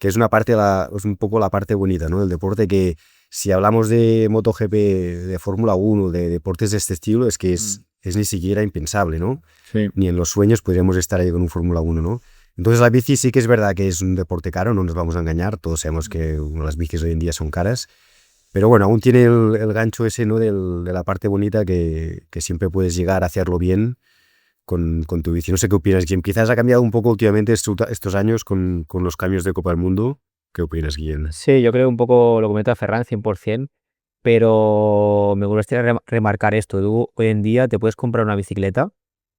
que es es un poco la parte bonita, ¿no? Del deporte, que si hablamos de MotoGP, de Fórmula 1, de deportes de este estilo, es que es ni siquiera impensable, ¿no? Sí. Ni en los sueños podríamos estar ahí con un Fórmula 1, ¿no? Entonces la bici sí que es verdad que es un deporte caro, no nos vamos a engañar, todos sabemos que las bicis hoy en día son caras, pero bueno, aún tiene el gancho ese, ¿no? De la parte bonita que siempre puedes llegar a hacerlo bien con tu bici. No sé qué opinas, Guillem. Quizás ha cambiado un poco últimamente estos años con los cambios de Copa del Mundo. ¿Qué opinas, Guillem? Sí, yo creo un poco lo comenta Ferran 100%, pero me gustaría remarcar esto. Tú hoy en día te puedes comprar una bicicleta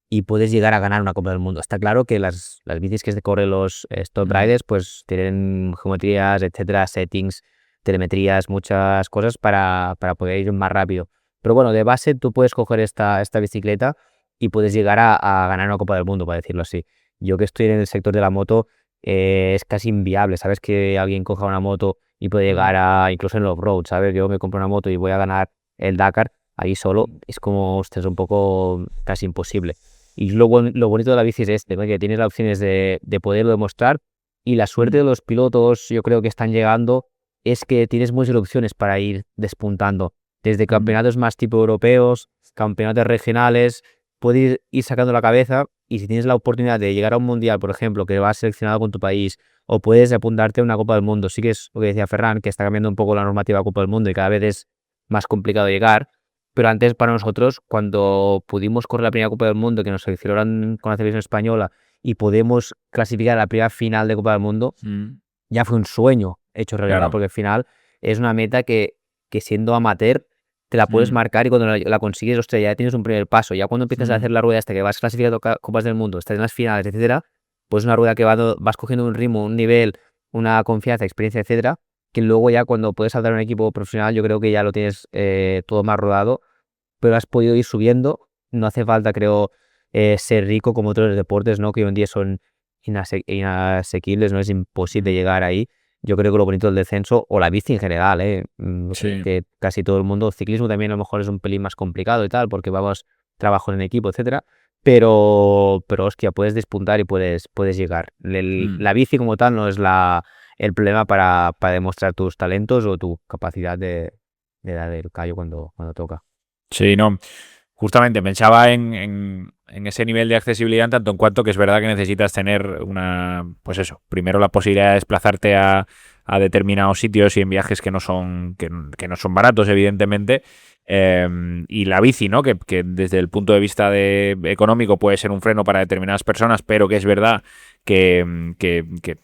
y puedes llegar a ganar una Copa del Mundo. Está claro que las bicis que se corren los Top Riders pues tienen geometrías, etcétera, settings, telemetrías, muchas cosas para poder ir más rápido. Pero bueno, de base tú puedes coger esta bicicleta y puedes llegar a ganar una Copa del Mundo, para decirlo así. Yo que estoy en el sector de la moto, es casi inviable, ¿sabes? Que alguien coja una moto y puede llegar a, incluso en los roads, ¿sabes? Yo me compro una moto y voy a ganar el Dakar ahí solo, es como, ostras, un poco casi imposible. Y lo bonito de la bici es este, ¿no? Que tienes las opciones de poderlo demostrar, y la suerte de los pilotos, yo creo que están llegando, es que tienes muchas opciones para ir despuntando. Desde campeonatos más tipo europeos, campeonatos regionales, puedes ir sacando la cabeza, y si tienes la oportunidad de llegar a un mundial, por ejemplo, que vas seleccionado con tu país, o puedes apuntarte a una Copa del Mundo. Sí que es lo que decía Ferran, que está cambiando un poco la normativa de Copa del Mundo y cada vez es más complicado llegar. Pero antes para nosotros, cuando pudimos correr la primera Copa del Mundo, que nos seleccionaron con la selección española y podemos clasificar a la primera final de Copa del Mundo, ya fue un sueño hecho realidad, Claro. porque al final es una meta que siendo amateur te la puedes marcar, y cuando la consigues, ostras, ya tienes un primer paso. Ya cuando empiezas a hacer la rueda hasta que vas clasificando Copas del Mundo, estás en las finales, etcétera, pues una rueda que vas cogiendo un ritmo, un nivel, una confianza, experiencia, etcétera, que luego ya cuando puedes saltar a un equipo profesional, yo creo que ya lo tienes todo más rodado, pero has podido ir subiendo. No hace falta, creo, ser rico como otros deportes, ¿no? Que hoy en día son inasequibles, no es imposible llegar ahí. Yo creo que lo bonito del descenso, o la bici en general, Sí. que casi todo el mundo, ciclismo también a lo mejor es un pelín más complicado y tal, porque vamos, trabajo en equipo, etcétera, pero hostia, puedes despuntar y puedes llegar. La bici como tal no es el problema para demostrar tus talentos o tu capacidad de dar el callo cuando toca. Sí, no. Justamente pensaba en ese nivel de accesibilidad, en tanto en cuanto que es verdad que necesitas tener pues eso, primero la posibilidad de desplazarte a determinados sitios y en viajes que no son baratos, evidentemente, y la bici, ¿no? Que desde el punto de vista económico puede ser un freno para determinadas personas, pero que es verdad que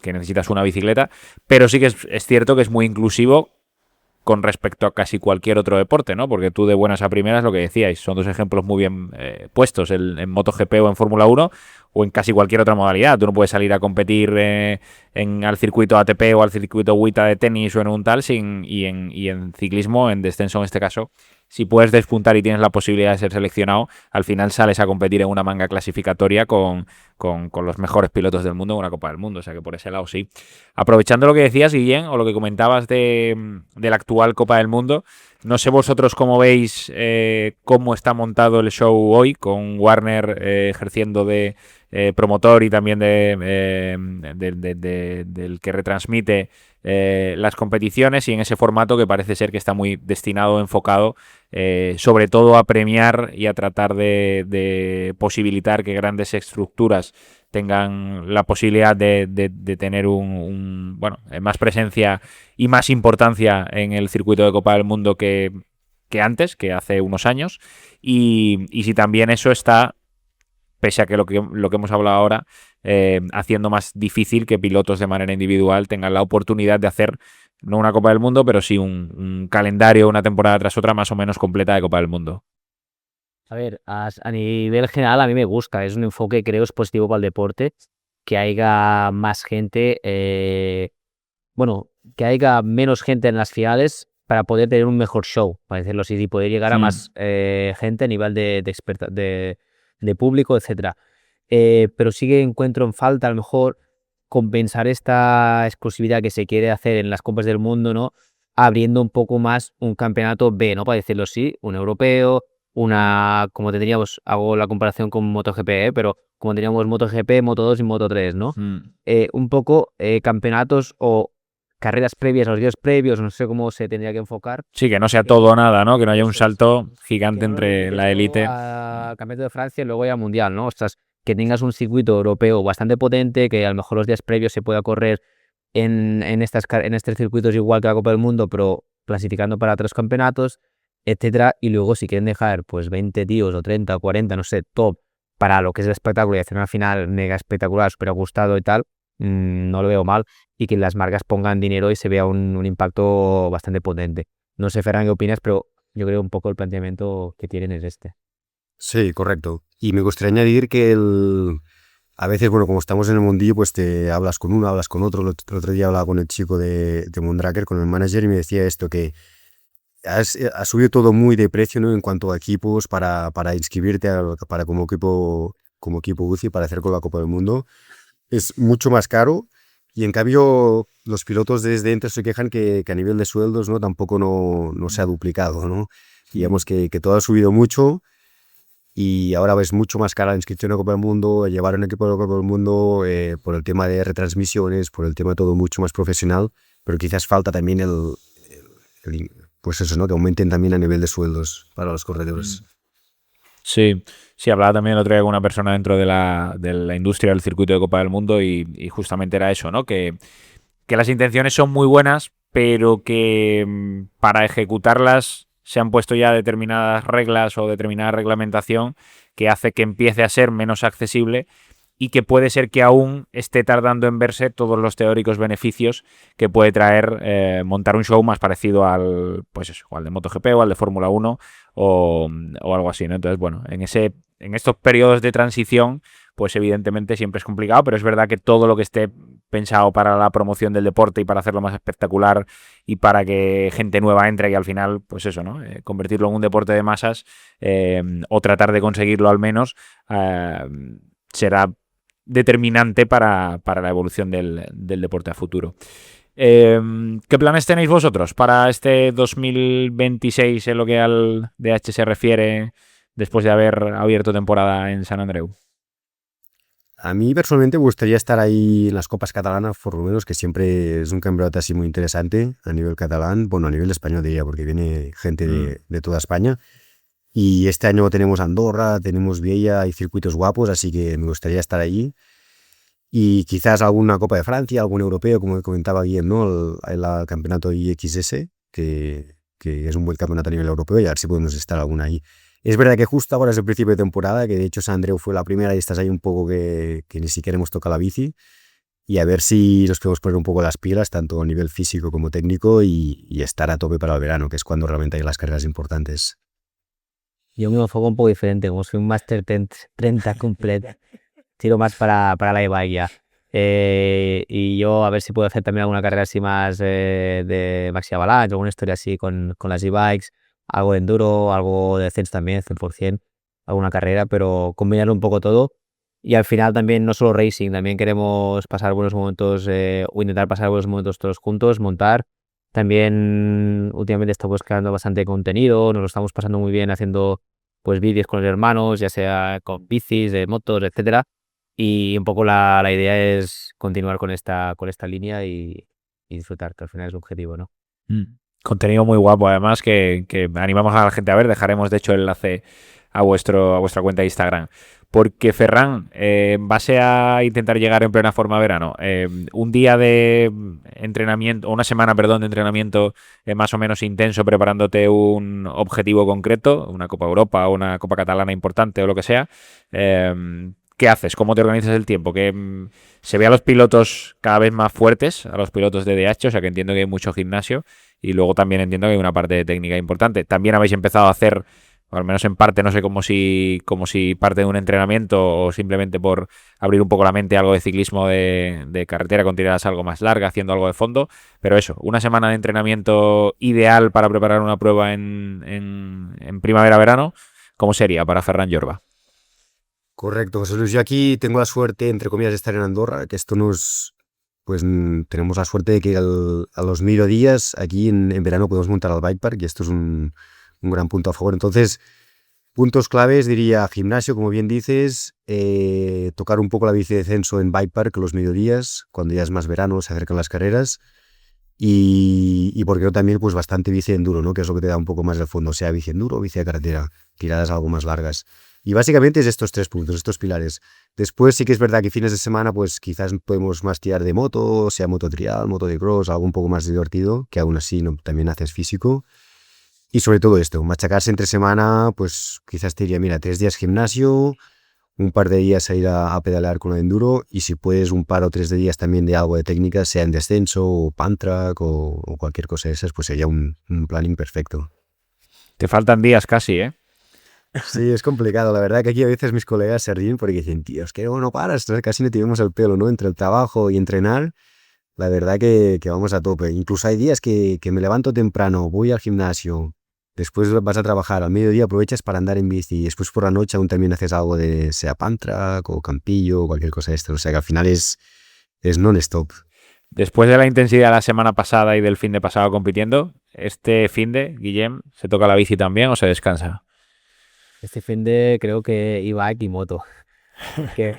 necesitas una bicicleta, pero sí que es cierto que es muy inclusivo con respecto a casi cualquier otro deporte, ¿no? Porque tú de buenas a primeras, lo que decíais, son dos ejemplos muy bien puestos, en MotoGP o en Fórmula 1 o en casi cualquier otra modalidad. Tú no puedes salir a competir al circuito ATP o al circuito WTA de tenis o en un tal, y en ciclismo, en descenso en este caso, si puedes despuntar y tienes la posibilidad de ser seleccionado, al final sales a competir en una manga clasificatoria con los mejores pilotos del mundo en una Copa del Mundo. O sea que por ese lado sí. Aprovechando lo que decías, Guillem, o lo que comentabas de la actual Copa del Mundo, no sé vosotros cómo veis cómo está montado el show hoy, con Warner ejerciendo de promotor y también del que retransmite las competiciones, y en ese formato que parece ser que está muy destinado, enfocado sobre todo a premiar y a tratar de posibilitar que grandes estructuras tengan la posibilidad de tener más presencia y más importancia en el circuito de Copa del Mundo que antes, que hace unos años, y si también eso está, pese a que lo que hemos hablado ahora, haciendo más difícil que pilotos de manera individual tengan la oportunidad de hacer no una Copa del Mundo, pero sí un calendario, una temporada tras otra más o menos completa de Copa del Mundo. A ver, a nivel general a mí me gusta, es un enfoque, creo, es positivo para el deporte, que haya más gente, que haya menos gente en las finales para poder tener un mejor show, para decirlo así, y poder llegar a más gente a nivel de público, etcétera. Pero sí que encuentro en falta, a lo mejor, compensar esta exclusividad que se quiere hacer en las Copas del Mundo, ¿no? Abriendo un poco más un campeonato B, ¿no? Para decirlo así, un europeo, como tendríamos, hago la comparación con MotoGP, pero como teníamos MotoGP, Moto2 y Moto3, ¿no? Un poco campeonatos o carreras previas, los días previos, no sé cómo se tendría que enfocar. Sí, que no sea todo o nada, ¿no? Que no haya un salto gigante Que no lo entre limites la todo élite. al Campeonato de Francia y luego ya Mundial, ¿no? Ostras, que tengas un circuito europeo bastante potente, que a lo mejor los días previos se pueda correr en estos circuitos igual que la Copa del Mundo, pero clasificando para otros campeonatos, etcétera. Y luego si quieren dejar pues 20 tíos o 30 o 40, no sé, top, para lo que es el espectáculo y hacer una final mega espectacular, súper ajustado y tal, no lo veo mal, y que las marcas pongan dinero y se vea un impacto bastante potente. No sé, Ferran, qué opinas, pero yo creo un poco el planteamiento que tienen es este. Sí, correcto. Y me gustaría añadir que a veces, bueno, como estamos en el mundillo, pues te hablas con uno, hablas con otro. El otro día hablaba con el chico de Moonraker, con el manager, y me decía esto, que ha subido todo muy de precio, ¿no? En cuanto a equipos para inscribirte para como equipo UCI para hacer con la Copa del Mundo. Es mucho más caro, y en cambio los pilotos desde dentro se quejan que a nivel de sueldos, ¿no? Tampoco no se ha duplicado, ¿no? Digamos que todo ha subido mucho, y ahora es mucho más cara la inscripción a Copa del Mundo, llevar un equipo a la Copa del Mundo, por el tema de retransmisiones, por el tema de todo mucho más profesional, pero quizás falta también pues eso, ¿no? Que aumenten también a nivel de sueldos para los corredores. Sí, sí, hablaba también el otro día con una persona dentro de la industria del circuito de Copa del Mundo y justamente era eso, ¿no? Que las intenciones son muy buenas, pero que para ejecutarlas se han puesto ya determinadas reglas o determinada reglamentación que hace que empiece a ser menos accesible y que puede ser que aún esté tardando en verse todos los teóricos beneficios que puede traer montar un show más parecido al, pues eso, o al de MotoGP o al de Fórmula 1 o algo así, ¿no? Entonces, bueno, en estos periodos de transición, pues evidentemente siempre es complicado, pero es verdad que todo lo que esté pensado para la promoción del deporte y para hacerlo más espectacular y para que gente nueva entre y al final, pues eso, ¿no? Convertirlo en un deporte de masas o tratar de conseguirlo al menos será determinante para la evolución del deporte a futuro. ¿Qué planes tenéis vosotros para este 2026 en lo que al DH se refiere después de haber abierto temporada en San Andreu? A mí personalmente me gustaría estar ahí en las Copas Catalanas, por lo menos, que siempre es un campeonato así muy interesante a nivel catalán, bueno, a nivel español diría, porque viene gente de toda España. Y este año tenemos Andorra, tenemos Viella, hay circuitos guapos, así que me gustaría estar allí. Y quizás alguna Copa de Francia, algún europeo, como comentaba Guillem, ¿no? El campeonato IXS, que es un buen campeonato a nivel europeo, y a ver si podemos estar alguna ahí. Es verdad que justo ahora es el principio de temporada, que de hecho San Andreu fue la primera y estás ahí un poco que ni siquiera hemos tocado la bici, y a ver si nos podemos poner un poco las pilas, tanto a nivel físico como técnico, y estar a tope para el verano, que es cuando realmente hay las carreras importantes. Yo me enfoco un poco diferente, como soy un Master 30 completo, tiro más para la e-bike ya. Y yo a ver si puedo hacer también alguna carrera así más de Maxi Avalanche, alguna historia así con las e-bikes, algo de enduro, algo de descenso también, 100%, alguna carrera, pero combinar un poco todo. Y al final también no solo racing, también queremos pasar buenos momentos o intentar pasar buenos momentos todos juntos, montar. También últimamente estamos creando bastante contenido, nos lo estamos pasando muy bien haciendo pues vídeos con los hermanos, ya sea con bicis, de motos, etcétera. Y un poco la idea es continuar con esta línea y disfrutar, que al final es el objetivo, ¿no? Contenido muy guapo, además, que animamos a la gente a ver. Dejaremos, de hecho, el enlace a vuestra cuenta de Instagram. Porque, Ferran, en base a intentar llegar en plena forma a verano, un día de entrenamiento, una semana, perdón, de entrenamiento más o menos intenso, preparándote un objetivo concreto, una Copa Europa, una Copa Catalana importante o lo que sea, ¿qué haces? ¿Cómo te organizas el tiempo? Que se ve a los pilotos cada vez más fuertes, a los pilotos de DH, o sea que entiendo que hay mucho gimnasio y luego también entiendo que hay una parte de técnica importante. También habéis empezado a hacer, o al menos en parte, no sé, como si parte de un entrenamiento o simplemente por abrir un poco la mente, algo de ciclismo de carretera con tiradas algo más largas, haciendo algo de fondo, pero eso, una semana de entrenamiento ideal para preparar una prueba en primavera-verano, ¿cómo sería para Ferran Jorba? Correcto, José Luis. Yo aquí tengo la suerte, entre comillas, de estar en Andorra, que esto pues tenemos la suerte de que a los mediodías aquí en verano podemos montar al bike park, y esto es un gran punto a favor. Entonces, puntos claves diría gimnasio, como bien dices, tocar un poco la bici de descenso en bike park los mediodías, cuando ya es más verano, se acercan las carreras, y porque no también pues bastante bici de enduro, ¿no? Que es lo que te da un poco más de fondo, sea bici enduro o bici de carretera, tiradas algo más largas. Y básicamente es estos 3 puntos, estos pilares. Después sí que es verdad que fines de semana pues quizás podemos más tirar de moto, sea moto trial, moto de cross, algo un poco más divertido, que aún así también haces físico. Y sobre todo esto, machacarse entre semana, pues quizás te diría, mira, 3 días gimnasio, un par de días a ir a pedalear con el enduro y si puedes un par o 3 de días también de algo de técnica, sea en descenso o pantrack o cualquier cosa de esas, pues sería un planning perfecto. Te faltan días casi, ¿eh? Sí, es complicado. La verdad que aquí a veces mis colegas se ríen porque dicen, tío, es que no paras, casi no te vemos el pelo, ¿no? Entre el trabajo y entrenar, la verdad que vamos a tope. Incluso hay días que me levanto temprano, voy al gimnasio, después vas a trabajar, al mediodía aprovechas para andar en bici y después por la noche aún también haces algo de sea pantrack o campillo o cualquier cosa de esto. O sea que al final es non-stop. Después de la intensidad de la semana pasada y del fin de pasado compitiendo, ¿este fin de, Guillem, se toca la bici también o se descansa? Este fin de creo que e-bike y moto. Que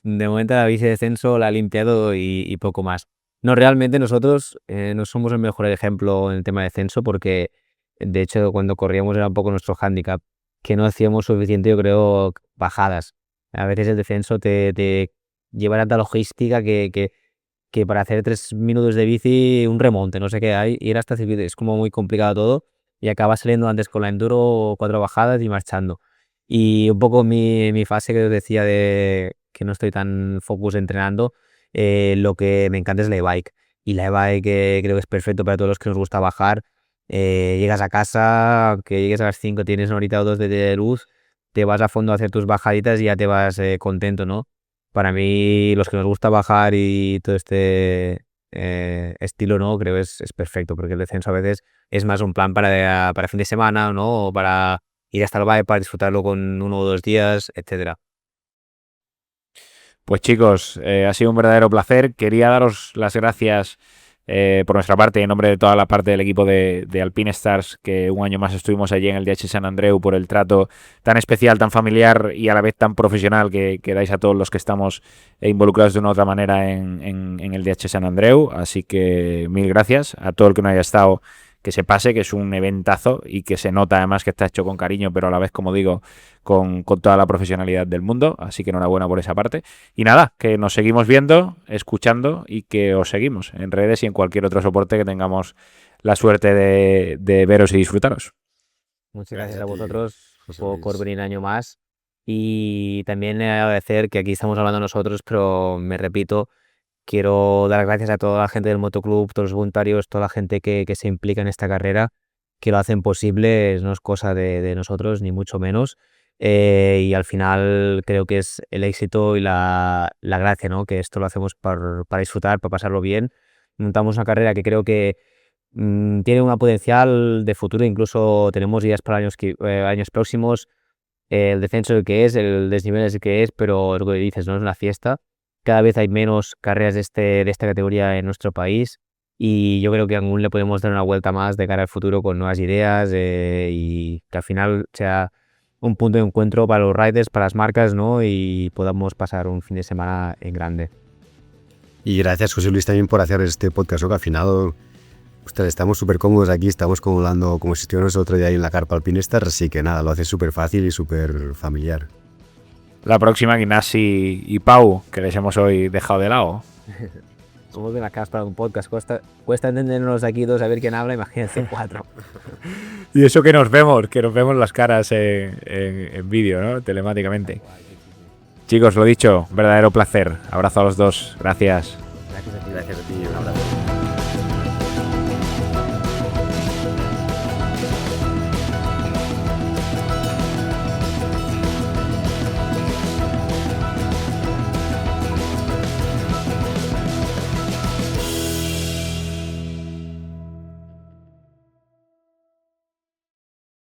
de momento la bici de descenso la he limpiado y poco más. No, realmente nosotros no somos el mejor ejemplo en el tema de descenso porque de hecho cuando corríamos era un poco nuestro hándicap, que no hacíamos suficiente, yo creo, bajadas. A veces el descenso te lleva tanta logística que para hacer 3 minutos de bici, un remonte, no sé qué hay, ir hasta Civite es como muy complicado todo y acabas saliendo antes con la enduro 4 bajadas y marchando. Y un poco mi fase que os decía de que no estoy tan focus entrenando, lo que me encanta es la e-bike. Y la e-bike creo que es perfecto para todos los que nos gusta bajar. Llegas a casa, que llegues a las 5, tienes una horita o dos de luz, te vas a fondo a hacer tus bajaditas y ya te vas contento, ¿no? Para mí, los que nos gusta bajar y todo este estilo, ¿no? Creo que es perfecto, porque el descenso a veces es más un plan para fin de semana, ¿no? O para ir hasta el valle para disfrutarlo con 1 o 2 días, etcétera. Pues chicos, ha sido un verdadero placer. Quería daros las gracias por nuestra parte, en nombre de toda la parte del equipo de Alpine Stars, que un año más estuvimos allí en el DH Sant Andreu, por el trato tan especial, tan familiar y a la vez tan profesional que dais a todos los que estamos involucrados de una u otra manera en el DH Sant Andreu. Así que mil gracias a todo el que no haya estado, que se pase, que es un eventazo y que se nota además que está hecho con cariño, pero a la vez, como digo, con toda la profesionalidad del mundo. Así que enhorabuena por esa parte. Y nada, que nos seguimos viendo, escuchando y que os seguimos en redes y en cualquier otro soporte que tengamos la suerte de veros y disfrutaros. Muchas gracias a ti, vosotros José por Luis. venir un año más. Y también agradecer que aquí estamos hablando nosotros, pero me repito, quiero dar gracias a toda la gente del motoclub, todos los voluntarios, toda la gente que se implica en esta carrera, que lo hacen posible, no es cosa de nosotros, ni mucho menos. Y al final creo que es el éxito y la gracia, ¿no? Que esto lo hacemos para disfrutar, para pasarlo bien. Montamos una carrera que creo que tiene un potencial de futuro, incluso tenemos ideas para años próximos. El descenso es el que es, el desnivel es el que es, pero lo que dices, ¿no? Es una fiesta. Cada vez hay menos carreras de esta categoría en nuestro país y yo creo que aún le podemos dar una vuelta más de cara al futuro con nuevas ideas y que al final sea un punto de encuentro para los riders, para las marcas, ¿no? Y podamos pasar un fin de semana en grande. Y gracias, José Luis, también por hacer este podcast, ¿no? Que al final, ostras, estamos súper cómodos aquí, estamos como hablando como si estuviéramos otro día ahí en la carpa Alpine Stars, así que nada, lo hace súper fácil y súper familiar. La próxima, Ignasi y Pau, que les hemos hoy dejado de lado. Somos de la casa para un podcast, cuesta entendernos aquí dos a ver quién habla, imagínense 4. Y eso que nos vemos las caras en vídeo, ¿no? Telemáticamente. Chicos, lo dicho, verdadero placer. Abrazo a los dos. Gracias. Gracias a ti. Gracias a ti, un abrazo.